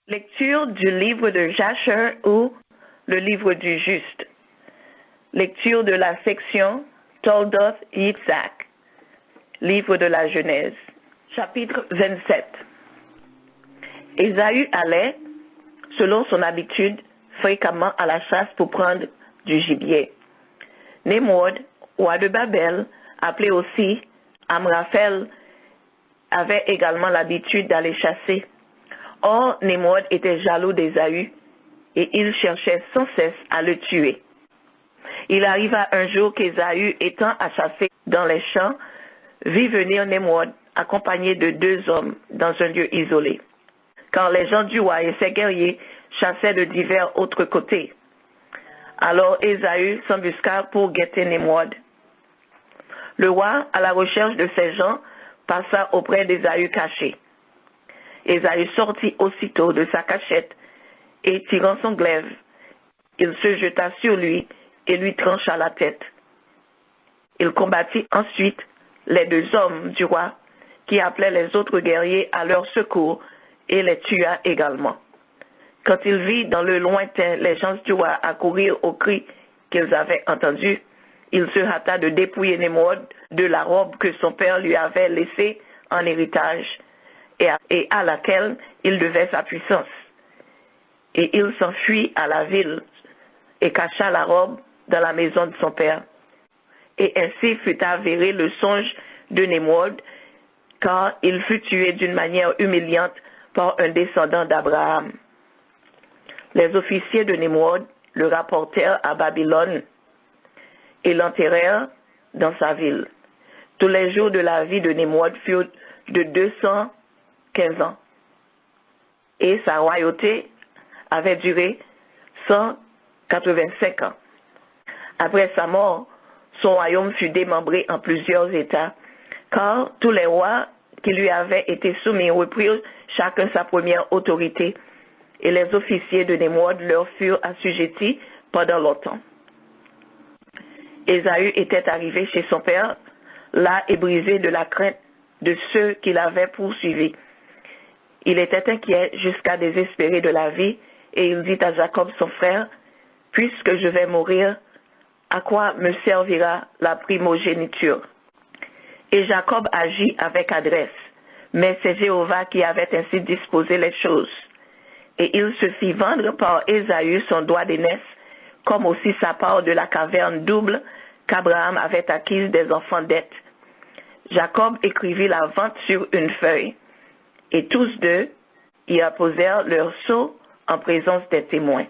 Lecture du livre de Jasher ou le livre du juste. Lecture de la section Toldoth Yitzhak, livre de la Genèse. Chapitre 27. Ésaü allait, selon son habitude, fréquemment à la chasse pour prendre du gibier. Nemrod, roi de Babel, appelé aussi Amraphel, avait également l'habitude d'aller chasser. Or, Nemrod était jaloux d'Ésaü et il cherchait sans cesse à le tuer. Il arriva un jour qu'Ésaü, étant à chasser dans les champs, vit venir Nemrod accompagné de 2 hommes dans un lieu isolé, car les gens du roi et ses guerriers chassaient de divers autres côtés. Alors Ésaü s'embusqua pour guetter Nemrod. Le roi, à la recherche de ces gens, passa auprès d'Ésaü caché. Ésaü sortit aussitôt de sa cachette et, tirant son glaive, il se jeta sur lui et lui trancha la tête. Il combattit ensuite les 2 hommes du roi qui appelaient les autres guerriers à leur secours et les tua également. Quand il vit dans le lointain les gens du roi accourir aux cris qu'ils avaient entendus, il se hâta de dépouiller Nemrod de la robe que son père lui avait laissée en héritage et à laquelle il devait sa puissance. Et il s'enfuit à la ville et cacha la robe dans la maison de son père. Et ainsi fut avéré le songe de Nemrod, car il fut tué d'une manière humiliante par un descendant d'Abraham. Les officiers de Nemrod le rapportèrent à Babylone et l'enterrèrent dans sa ville. Tous les jours de la vie de Nemrod furent de 215 ans, et sa royauté avait duré 185 ans. Après sa mort, son royaume fut démembré en plusieurs États, car tous les rois qui lui avaient été soumis reprirent chacun sa première autorité, et les officiers de Nemrod leur furent assujettis pendant longtemps. Ésaü était arrivé chez son père, las et brisé de la crainte de ceux qui l'avaient poursuivi. Il était inquiet jusqu'à désespérer de la vie, et il dit à Jacob son frère, « Puisque je vais mourir, à quoi me servira la primogéniture ?» Et Jacob agit avec adresse, mais c'est Jéhovah qui avait ainsi disposé les choses. Et il se fit vendre par Ésaü son doigt d'aînesse, comme aussi sa part de la caverne double qu'Abraham avait acquise des enfants d'Heth. Jacob écrivit la vente sur une feuille, et tous 2 y apposèrent leur sceau en présence des témoins.